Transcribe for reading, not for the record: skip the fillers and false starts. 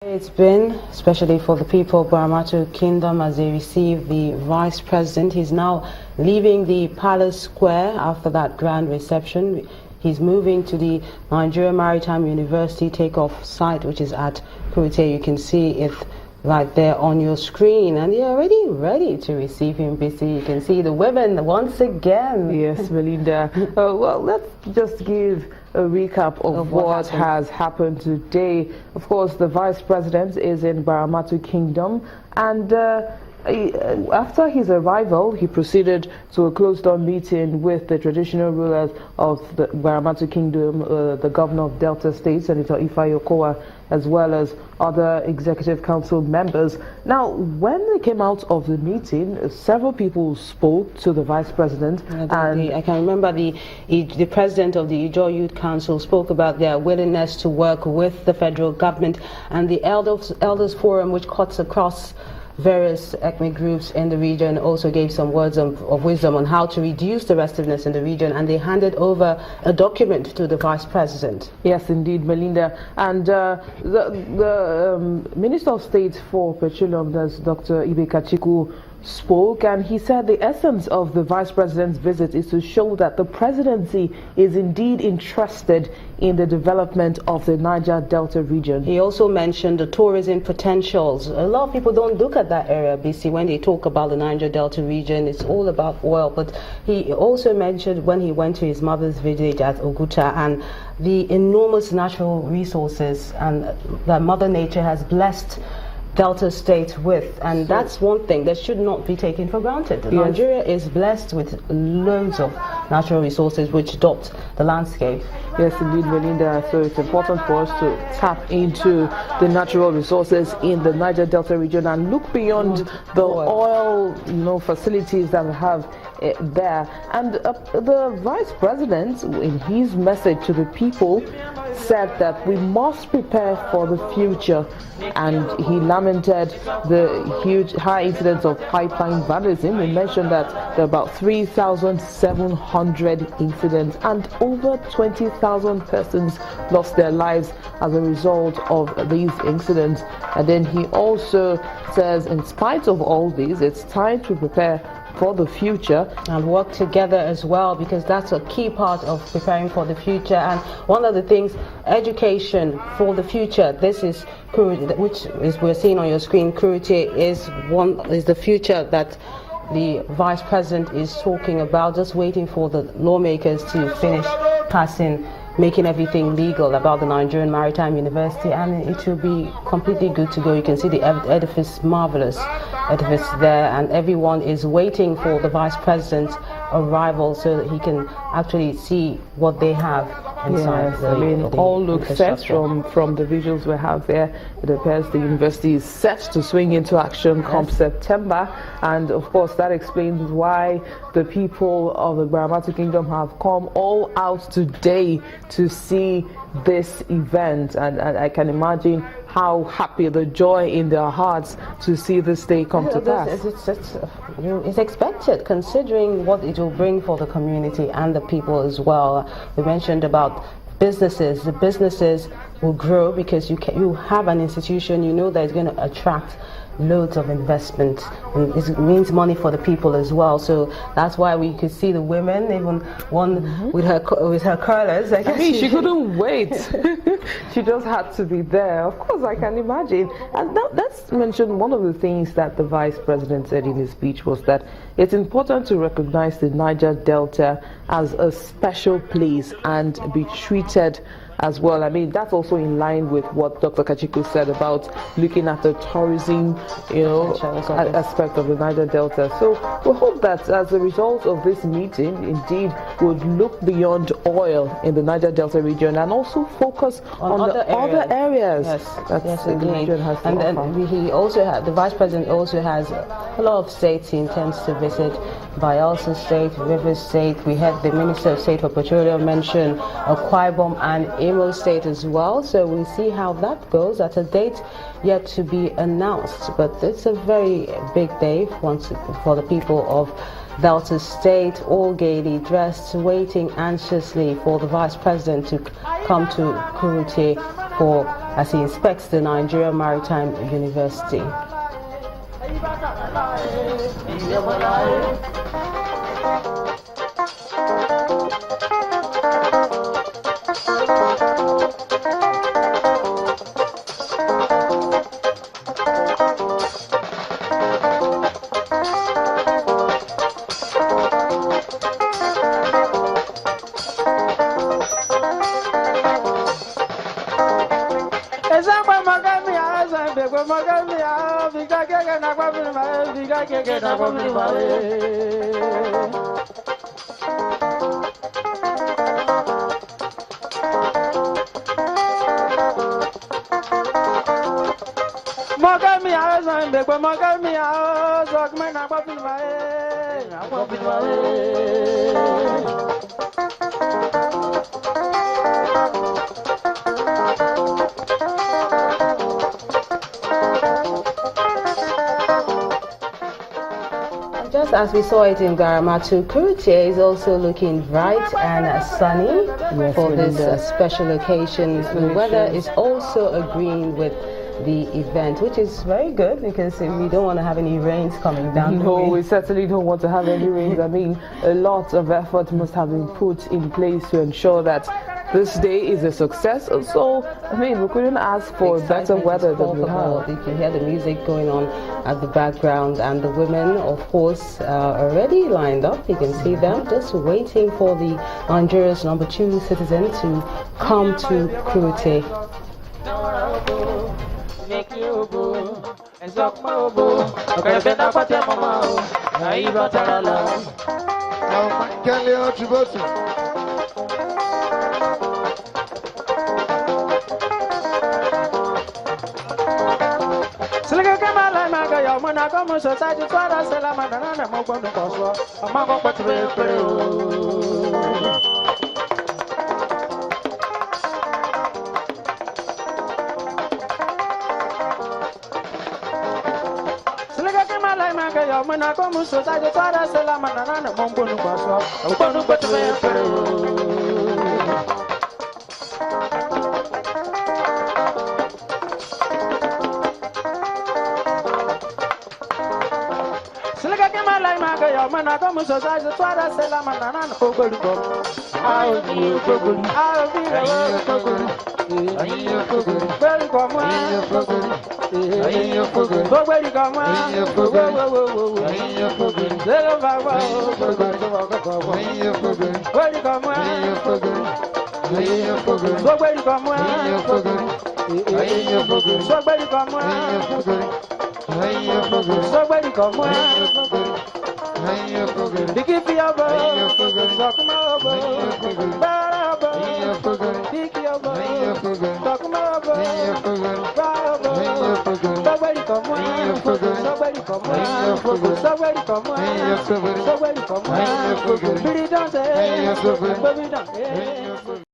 It's been, especially for the people of Baramatu Kingdom, as they receive the Vice President. He's now leaving the Palace Square after that grand reception. He's moving to the Nigerian Maritime University takeoff site, which is at Kurute. You can see it right there on your screen, and they're already ready to receive him. BC, you can see the women once again. Yes, Melinda. Well, let's just give a recap of what has happened today. Of course, the Vice President is in Baramatu Kingdom, and after his arrival, he proceeded to a closed-door meeting with the traditional rulers of the Baramatu Kingdom, the governor of Delta State, Senator Ifeanyi Okowa, as well as other executive council members. Now, when they came out of the meeting, several people spoke to the vice president. I can remember the president of the Ijaw Youth Council spoke about their willingness to work with the federal government, and the Elders Forum, which cuts across various ethnic groups in the region, also gave some words of wisdom on how to reduce the restiveness in the region, and they handed over a document to the Vice President. Yes, indeed, Melinda. And the Minister of State for Petroleum, that's Dr. Ibe Kachiku, spoke, and he said the essence of the Vice President's visit is to show that the presidency is indeed interested in the development of the Niger Delta region. He also mentioned the tourism potentials. A lot of people don't look at that area, BC, when they talk about the Niger Delta region. It's all about oil. But he also mentioned when he went to his mother's village at Oguta and the enormous natural resources and that Mother Nature has blessed Delta State with, and that's one thing that should not be taken for granted. Yes. Nigeria is blessed with loads of natural resources which dot the landscape. Yes, indeed, Melinda. So it's important for us to tap into the natural resources in the Niger Delta region and look beyond the oil, facilities that we have there. And the Vice President, in his message to the people, said that we must prepare for the future, and he lamented the huge high incidence of pipeline vandalism. He mentioned that there are about 3,700 incidents and over 20,000 persons lost their lives as a result of these incidents. And then he also says, in spite of all these, it's time to prepare for the future and work together as well, because that's a key part of preparing for the future. And one of the things, education for the future. This is Kurute, which is we're seeing on your screen. Kurute is the future that the Vice President is talking about, just waiting for the lawmakers to finish passing, making everything legal about the Nigerian Maritime University, and it will be completely good to go. You can see the edifice, marvelous edifice there, and everyone is waiting for the Vice President's arrival so that he can actually see what they have inside. Yes, all look set from the visuals we have there. It appears the university is set to swing into action come September, and of course that explains why the people of the Baramatu Kingdom have come all out today to see this event, and I can imagine how happy, the joy in their hearts to see this day come to pass. It's expected, considering what it will bring for the community and the people as well. We mentioned about businesses. The businesses will grow because you have an institution, that is going to attract loads of investment, and it means money for the people as well. So that's why we could see the women, even one with her curlers. She couldn't wait. She just had to be there. Of course, I can imagine. And now let's mention one of the things that the Vice President said in his speech was that it's important to recognize the Niger Delta as a special place and be treated as well. I mean, that's also in line with what Dr. Kachiku said about looking at the tourism, aspect of the Niger Delta. So we hope that as a result of this meeting, indeed, would look beyond oil in the Niger Delta region and also focus on the other areas that the region has to offer. And he also the Vice President also has a lot of states he intends to visit. Bayelsa State, Rivers State. We had the Minister of State for Petroleum mention Akwa Ibom and Imo State as well. So we'll see how that goes at a date yet to be announced. But it's a very big day for the people of Delta State, all gaily dressed, waiting anxiously for the Vice President to come to Kurute as he inspects the Nigerian Maritime University. Just as we saw it in Garamatu, Kurute is also looking bright and sunny for this special occasion. The weather is also agreeing with the event, which is very good because we don't want to have any rains coming down. No, we certainly don't want to have any rains. I mean, a lot of effort must have been put in place to ensure that this day is a success. So, I mean, we couldn't ask for better weather than we have. You can hear the music going on at the background, and the women, of course, are already lined up. You can see them just waiting for the Nigeria's #2 citizen to come to Kurute.